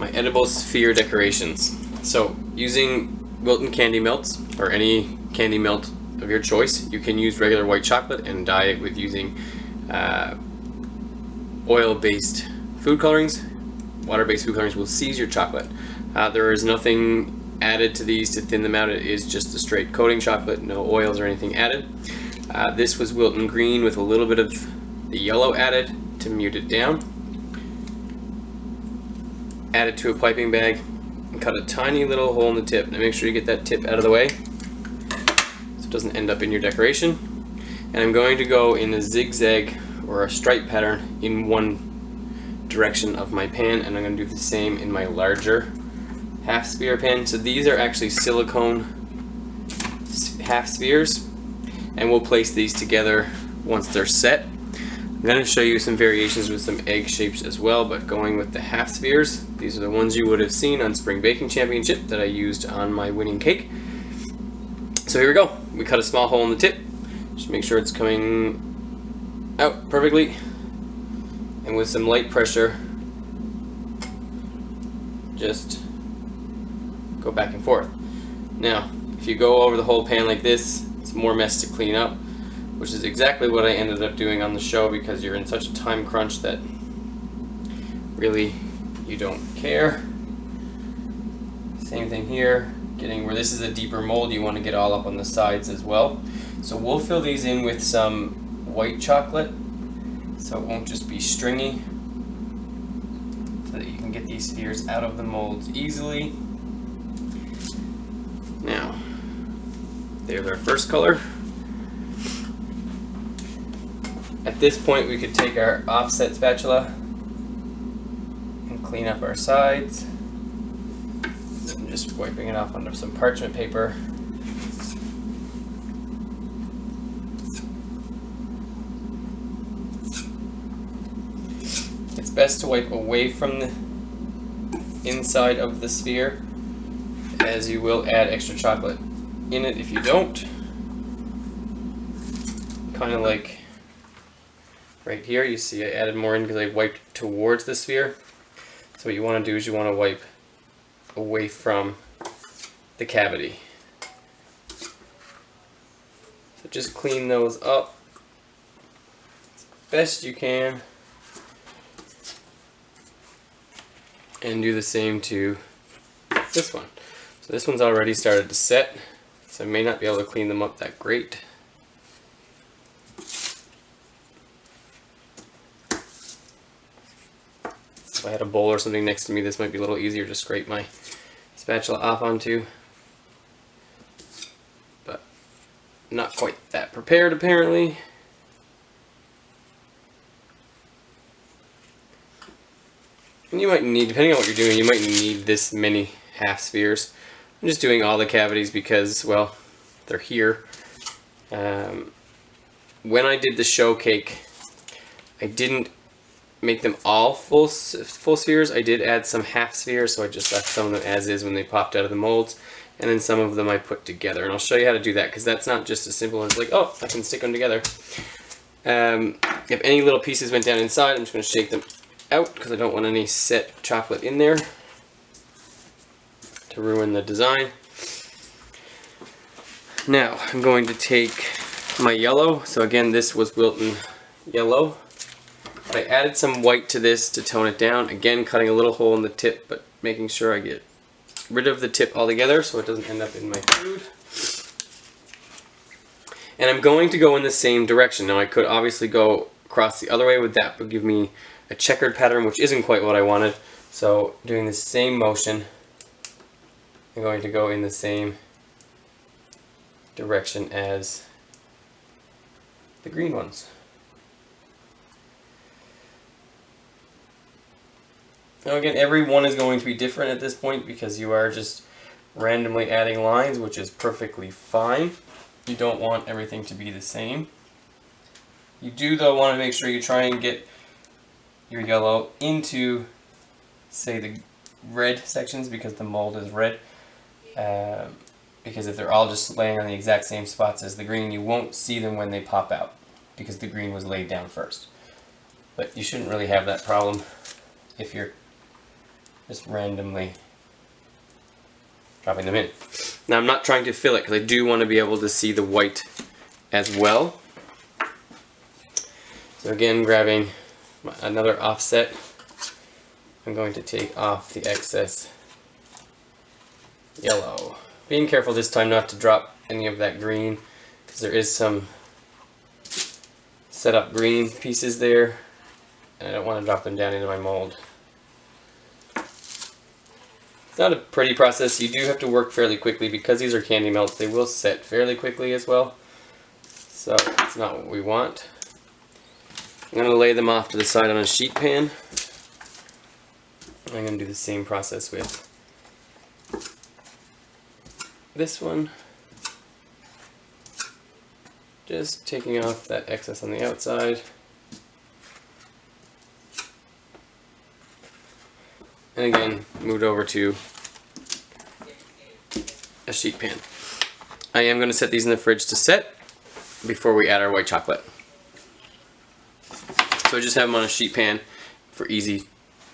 my edible sphere decorations. So using Wilton candy melts, or any candy melt of your choice, you can use regular white chocolate and dye it with using oil-based food colorings. Water-based food colorings will seize your chocolate. There is nothing added to these to thin them out. It is just a straight coating chocolate, no oils or anything added. This was Wilton green with a little bit of the yellow added to mute it down. Add it to a piping bag and cut a tiny little hole in the tip. Now make sure you get that tip out of the way so it doesn't end up in your decoration. And I'm going to go in a zigzag or a stripe pattern in one direction of my pan, and I'm going to do the same in my larger half sphere pan. So these are actually silicone half spheres, and we'll place these together once they're set. I'm going to show you some variations with some egg shapes as well, but going with the half spheres, these are the ones you would have seen on Spring Baking Championship that I used on my winning cake. So here we go. We cut a small hole in the tip. Just make sure it's coming out perfectly, and with some light pressure, just go back and forth. Now, if you go over the whole pan like this, it's more mess to clean up, which is exactly what I ended up doing on the show, because you're in such a time crunch that really you don't care. Same thing here, getting where this is a deeper mold, you want to get all up on the sides as well. So we'll fill these in with some white chocolate so it won't just be stringy, so that you can get these spheres out of the molds easily. Now, there's our first color. At this point we could take our offset spatula and clean up our sides. I'm just wiping it off onto some parchment paper. It's best to wipe away from the inside of the sphere, as you will add extra chocolate in it if you don't. Kind of like right here, you see I added more in because I wiped towards the sphere. So what you want to do is you want to wipe away from the cavity. So just clean those up as best you can, and do the same to this one. So this one's already started to set, so I may not be able to clean them up that great. If I had a bowl or something next to me, this might be a little easier to scrape my spatula off onto. But not quite that prepared apparently. And you might need, depending on what you're doing, you might need this many half spheres. I'm just doing all the cavities because, well, they're here. When I did the show cake, I didn't make them all full spheres. I did add some half spheres, so I just left some of them as is when they popped out of the molds, and then some of them I put together. And I'll show you how to do that, because that's not just as simple as like, oh, I can stick them together. If any little pieces went down inside, I'm just going to shake them out because I don't want any set chocolate in there to ruin the design. Now I'm going to take my yellow. So again, this was Wilton yellow. But I added some white to this to tone it down. Again, cutting a little hole in the tip, but making sure I get rid of the tip altogether so it doesn't end up in my food. And I'm going to go in the same direction. Now I could obviously go across the other way with that, but give me a checkered pattern, which isn't quite what I wanted. So doing the same motion, I'm going to go in the same direction as the green ones. Now again, every one is going to be different at this point because you are just randomly adding lines, which is perfectly fine. You don't want everything to be the same. You do though want to make sure you try and get your yellow into, say, the red sections because the mold is red. Because if they're all just laying on the exact same spots as the green, you won't see them when they pop out because the green was laid down first. But you shouldn't really have that problem if you're just randomly dropping them in. Now I'm not trying to fill it because I do want to be able to see the white as well. So again, grabbing another offset, I'm going to take off the excess yellow. Being careful this time not to drop any of that green, because there is some set up green pieces there, and I don't want to drop them down into my mold. It's not a pretty process. You do have to work fairly quickly because these are candy melts. They will set fairly quickly as well, so it's not what we want. I'm going to lay them off to the side on a sheet pan. I'm going to do the same process with this one. Just taking off that excess on the outside. And again, moved over to a sheet pan. I am going to set these in the fridge to set before we add our white chocolate. So I just have them on a sheet pan for easy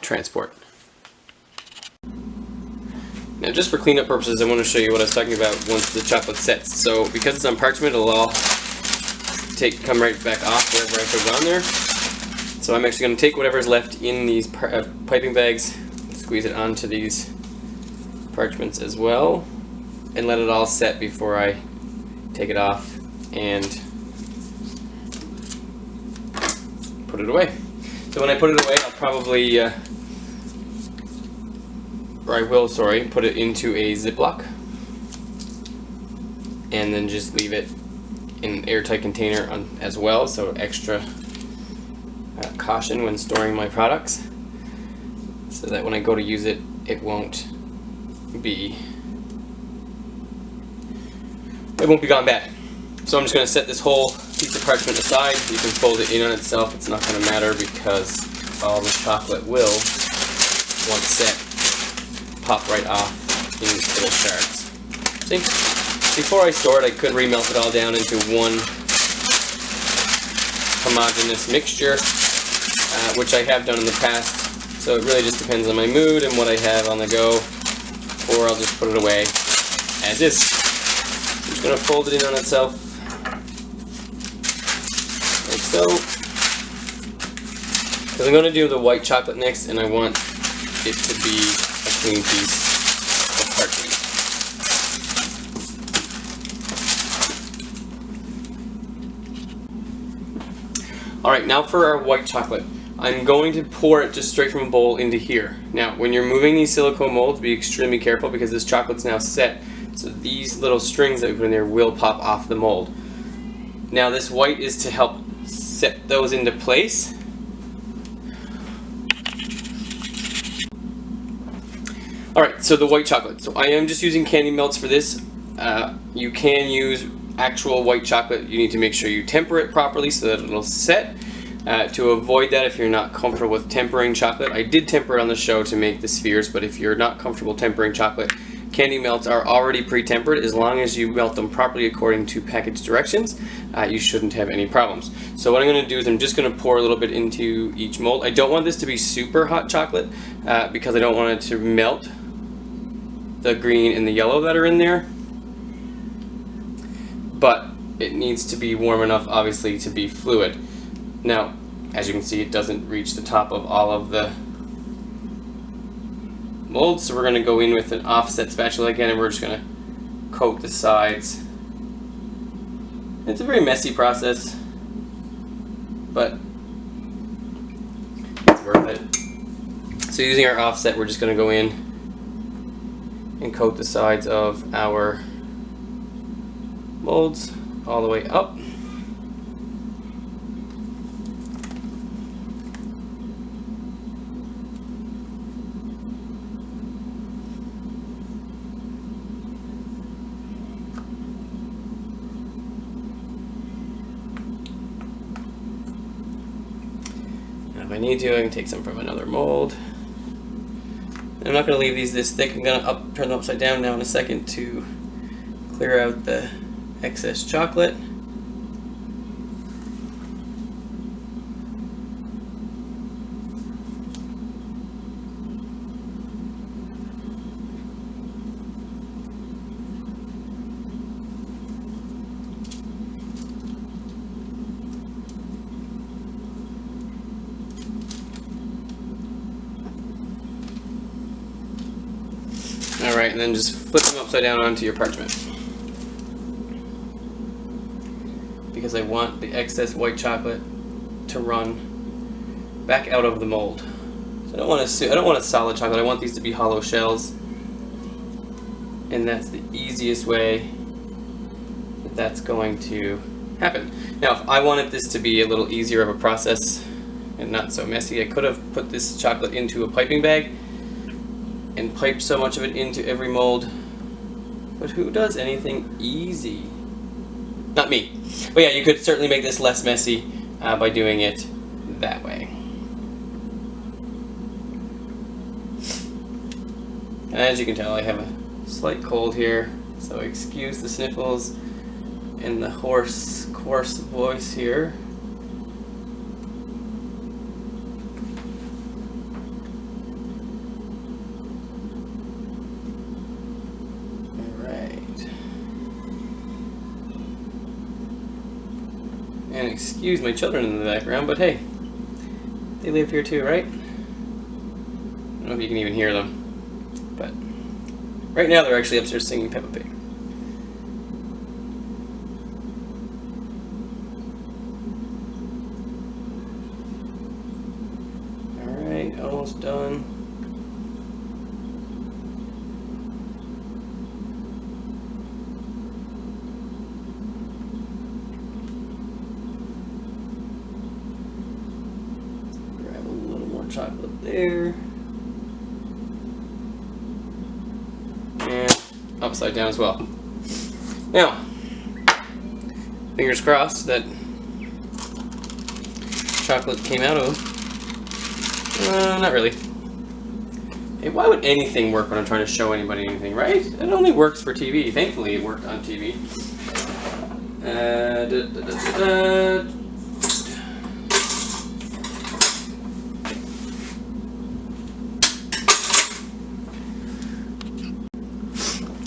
transport. Now just for cleanup purposes, I want to show you what I was talking about once the chocolate sets. So because it's on parchment, it'll all come right back off wherever I put it on there. So I'm actually going to take whatever's left in these piping bags, squeeze it onto these parchments as well, and let it all set before I take it off and put it away. So when I put it away, I'll probably, put it into a Ziploc, and then just leave it in an airtight container as well, so extra caution when storing my products, so that when I go to use it, it won't be gone bad. So I'm just going to set this whole piece of parchment aside. You can fold it in on itself. It's not going to matter because all the chocolate will, once set, pop right off in these little shards. See? Before I store it, I could remelt it all down into one homogeneous mixture, which I have done in the past. So it really just depends on my mood and what I have on the go, or I'll just put it away as is. I'm just going to fold it in on itself, like so. Because I'm going to do the white chocolate next, and I want it to be a clean piece of parchment. Alright, now for our white chocolate. I'm going to pour it just straight from a bowl into here. Now, when you're moving these silicone molds, be extremely careful because this chocolate's now set. So these little strings that we put in there will pop off the mold. Now this white is to help set those into place. Alright, so the white chocolate. So I am just using candy melts for this. You can use actual white chocolate. You need to make sure you temper it properly so that it'll set. To avoid that, if you're not comfortable with tempering chocolate, I did temper it on the show to make the spheres, but if you're not comfortable tempering chocolate, candy melts are already pre-tempered. As long as you melt them properly according to package directions, you shouldn't have any problems. So what I'm going to do is I'm just going to pour a little bit into each mold. I don't want this to be super hot chocolate because I don't want it to melt the green and the yellow that are in there, but it needs to be warm enough, obviously, to be fluid. Now, as you can see, it doesn't reach the top of all of the molds, so we're going to go in with an offset spatula again, and we're just going to coat the sides. It's a very messy process, but it's worth it. So using our offset, we're just going to go in and coat the sides of our molds all the way up. If I need to, I can take some from another mold. I'm not going to leave these this thick. I'm going to turn them upside down now in a second to clear out the excess chocolate. Alright, and then just flip them upside down onto your parchment. Because I want the excess white chocolate to run back out of the mold. So I don't want a solid chocolate. I want these to be hollow shells. And that's the easiest way that's going to happen. Now, if I wanted this to be a little easier of a process and not so messy, I could have put this chocolate into a piping bag and piped so much of it into every mold. But who does anything easy? Not me. But yeah, you could certainly make this less messy by doing it that way. And as you can tell, I have a slight cold here, so excuse the sniffles and the hoarse, coarse voice here. Alright. And excuse my children in the background, but hey, they live here too, right? I don't know if you can even hear them, but right now they're actually upstairs singing Peppa Pig. Alright, almost done. Grab a little more chocolate there. And upside down as well. Now, fingers crossed that chocolate came out of them. Not really. Hey, why would anything work when I'm trying to show anybody anything, right? It only works for TV. Thankfully, it worked on TV.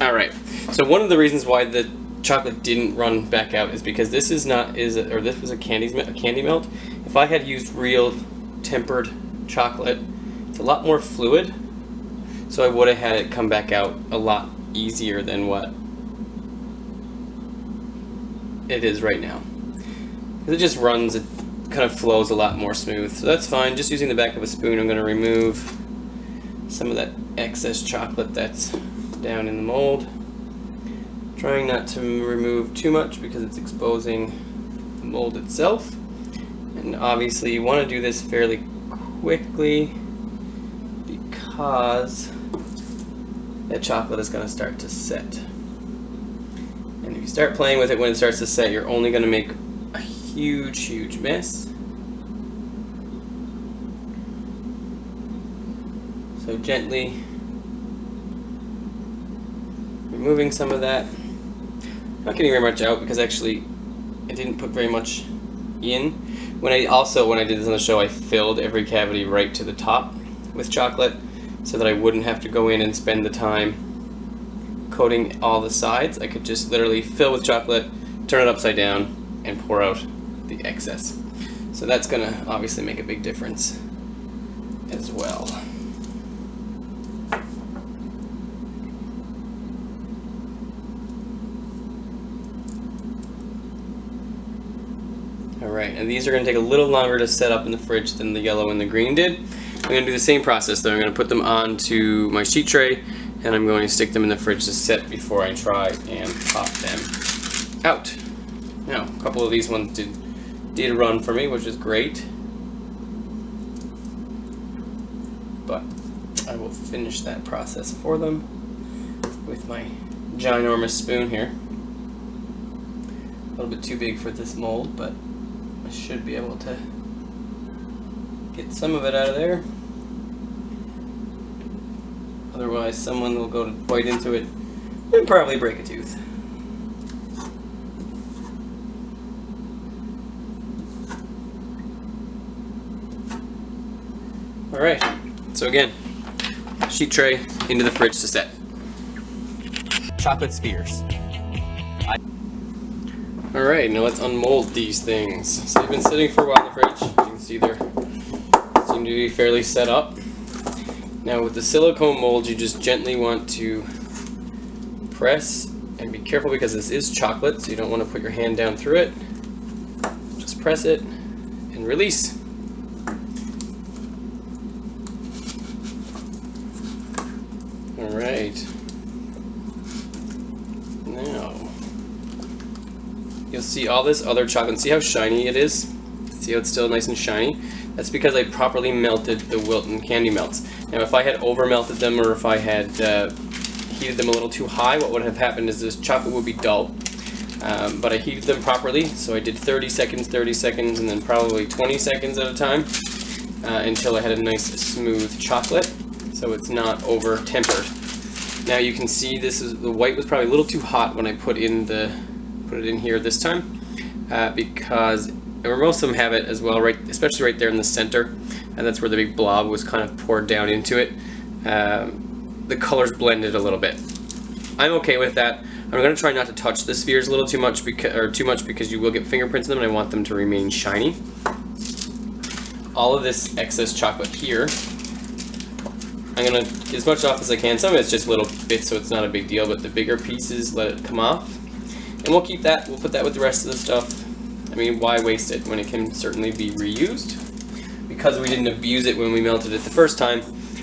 Alright, so one of the reasons why the chocolate didn't run back out is because this is this was a candy melt. If I had used real tempered chocolate, it's a lot more fluid, so I would have had it come back out a lot easier than what it is right now. It just runs, it kind of flows a lot more smooth, so that's fine. Just using the back of a spoon, I'm going to remove some of that excess chocolate that's down in the mold. Trying not to remove too much because it's exposing the mold itself. And obviously you want to do this fairly quickly because that chocolate is going to start to set. And if you start playing with it when it starts to set, you're only going to make a huge mess. So gently removing some of that. Not getting very much out because actually I didn't put very much in. When I did this on the show, I filled every cavity right to the top with chocolate so that I wouldn't have to go in and spend the time coating all the sides. I could just literally fill with chocolate, turn it upside down, and pour out the excess. So that's going to obviously make a big difference as well. Alright, and these are going to take a little longer to set up in the fridge than the yellow and the green did. I'm going to do the same process though. I'm going to put them onto my sheet tray and I'm going to stick them in the fridge to set before I try and pop them out. Now, a couple of these ones did run for me, which is great. But I will finish that process for them with my ginormous spoon here. A little bit too big for this mold, but I should be able to get some of it out of there. Otherwise, someone will go to bite into it and probably break a tooth. Alright, so again, sheet tray into the fridge to set. Chocolate spheres. Alright, now let's unmold these things. So they've been sitting for a while in the fridge. You can see they seem to be fairly set up. Now with the silicone mold, you just gently want to press and be careful because this is chocolate, so you don't want to put your hand down through it. Just press it and release. Alright. Now, you'll see all this other chocolate. See how shiny it is? See how it's still nice and shiny? That's because I properly melted the Wilton candy melts. Now if I had over melted them, or if I had heated them a little too high, what would have happened is this chocolate would be dull. But I heated them properly, so I did 30 seconds, and then probably 20 seconds at a time until I had a nice smooth chocolate, so it's not over tempered. Now you can see the white was probably a little too hot when I put it in here this time, because most of them have it as well, right, especially right there in the center, and that's where the big blob was kind of poured down into it. The colors blended a little bit. I'm okay with that. I'm going to try not to touch the spheres a little too much because you will get fingerprints in them, and I want them to remain shiny. All of this excess chocolate here, I'm going to get as much off as I can. Some of it's just little bits, so it's not a big deal, but the bigger pieces, let it come off. And we'll keep that. We'll put that with the rest of the stuff. I mean, why waste it when it can certainly be reused? Because we didn't abuse it when we melted it the first time,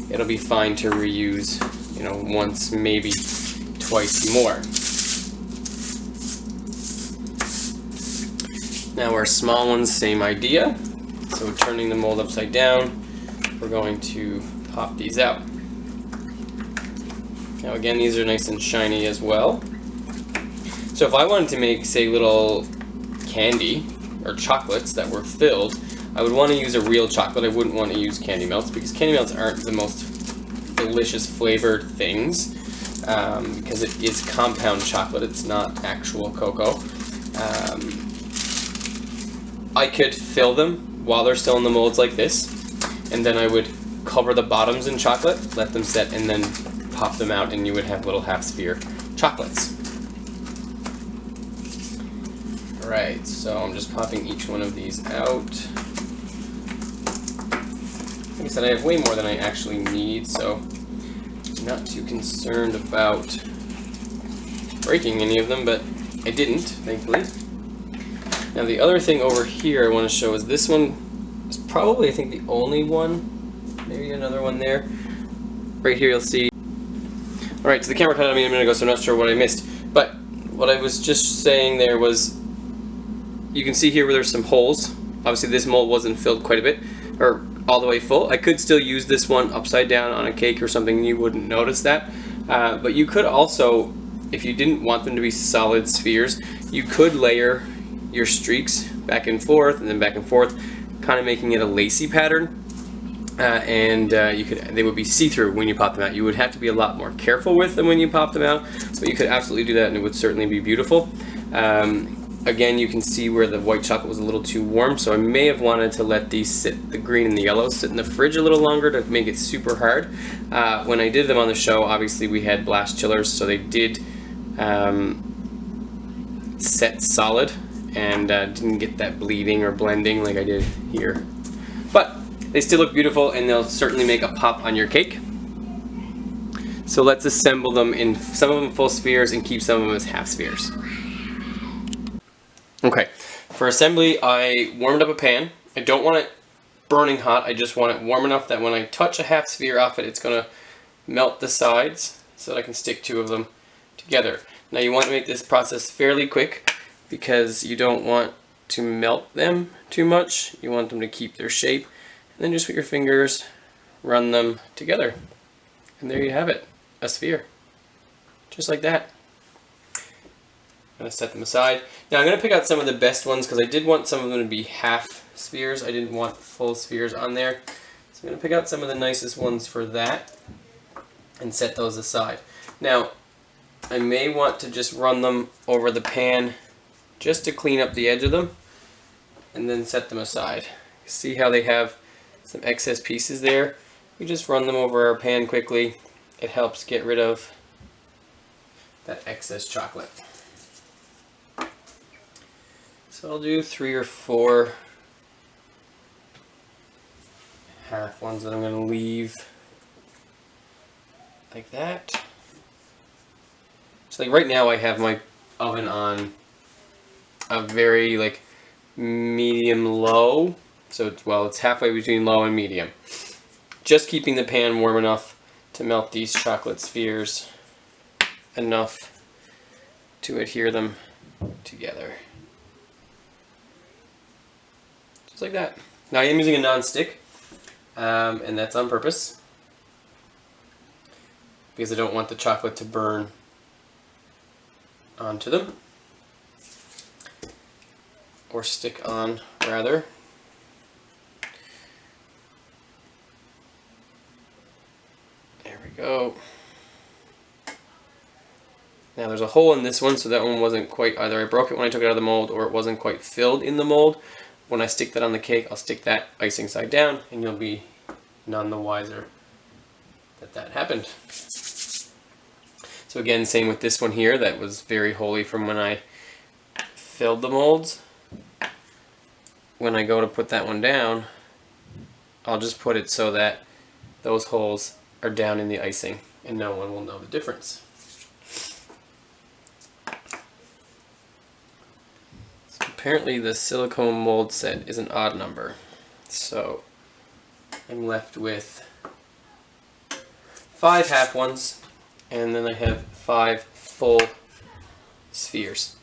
it'll be fine to reuse, you know, once, maybe twice more. Now our small ones, same idea. So turning the mold upside down, we're going to pop these out. Now again, these are nice and shiny as well. So if I wanted to make, say, little candy or chocolates that were filled, I would want to use a real chocolate. I wouldn't want to use candy melts, because candy melts aren't the most delicious flavored things, because it is compound chocolate, it's not actual cocoa. I could fill them while they're still in the molds like this, and then I would cover the bottoms in chocolate, let them set, and then pop them out, and you would have little half sphere chocolates. Alright, so I'm just popping each one of these out. Like I said, I have way more than I actually need, so I'm not too concerned about breaking any of them, but I didn't, thankfully. Now the other thing over here I want to show is this one is probably, I think, the only one. Maybe another one there. Right here you'll see. Alright, so the camera cut on me a minute ago, so I'm not sure what I missed. But what I was just saying there was, you can see here where there's some holes. Obviously this mold wasn't filled quite a bit, or all the way full. I could still use this one upside down on a cake or something, and you wouldn't notice that. But you could also, if you didn't want them to be solid spheres, you could layer your streaks back and forth and then back and forth, kind of making it a lacy pattern. They would be see-through when you pop them out. You would have to be a lot more careful with them when you pop them out, but you could absolutely do that, and it would certainly be beautiful. Again, you can see where the white chocolate was a little too warm, so I may have wanted to let these sit, the green and the yellow, sit in the fridge a little longer to make it super hard. When I did them on the show, obviously we had blast chillers, so they did set solid and didn't get that bleeding or blending like I did here. But they still look beautiful, and they'll certainly make a pop on your cake. So let's assemble them, in some of them full spheres and keep some of them as half spheres. Okay, for assembly I warmed up a pan. I don't want it burning hot, I just want it warm enough that when I touch a half sphere off it, it's going to melt the sides so that I can stick two of them together. Now you want to make this process fairly quick because you don't want to melt them too much. You want them to keep their shape. And then just with your fingers, run them together. And there you have it, a sphere. Just like that. I'm going to set them aside. Now I'm going to pick out some of the best ones because I did want some of them to be half spheres. I didn't want full spheres on there. So I'm going to pick out some of the nicest ones for that and set those aside. Now I may want to just run them over the pan just to clean up the edge of them and then set them aside. See how they have some excess pieces there? We just run them over our pan quickly. It helps get rid of that excess chocolate. So I'll do 3 or 4 half ones that I'm going to leave like that. So like right now I have my oven on a very like medium low. So it's halfway between low and medium. Just keeping the pan warm enough to melt these chocolate spheres enough to adhere them together. Just like that. Now I am using a non-stick, and that's on purpose because I don't want the chocolate to burn onto them, or stick on rather. There we go. Now there's a hole in this one, so that one wasn't quite, either I broke it when I took it out of the mold or it wasn't quite filled in the mold. When I stick that on the cake, I'll stick that icing side down and you'll be none the wiser that that happened. So again, same with this one here, that was very holy from when I filled the molds. When I go to put that one down, I'll just put it so that those holes are down in the icing and no one will know the difference. So apparently the silicone mold set is an odd number. So I'm left with 5 half ones, and then I have 5 full spheres.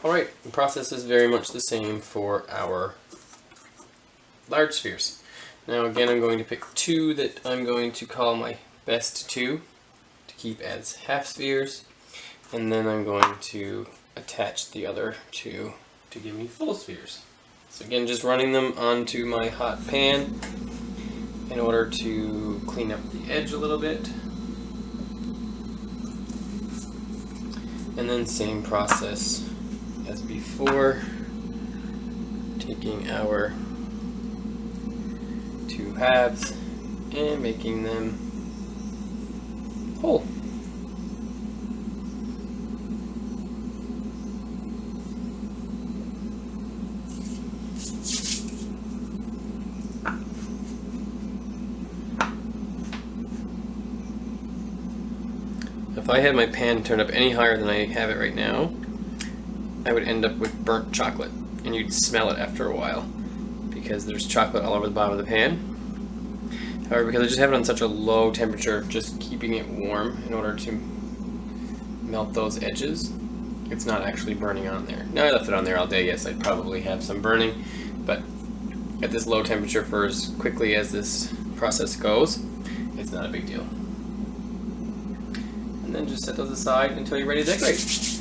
Alright, the process is very much the same for our large spheres. Now again, I'm going to pick 2 that I'm going to call my best 2 to keep as half spheres, and then I'm going to attach the other 2 to give me full spheres. So again, just running them onto my hot pan in order to clean up the edge a little bit. And then same process as before, taking our 2 halves and making them whole. If I had my pan turned up any higher than I have it right now, I would end up with burnt chocolate, and you'd smell it after a while because there's chocolate all over the bottom of the pan. However, because I just have it on such a low temperature, just keeping it warm in order to melt those edges, it's not actually burning on there. Now I left it on there all day, yes, I'd probably have some burning, but at this low temperature for as quickly as this process goes, it's not a big deal. And then just set those aside until you're ready to decorate.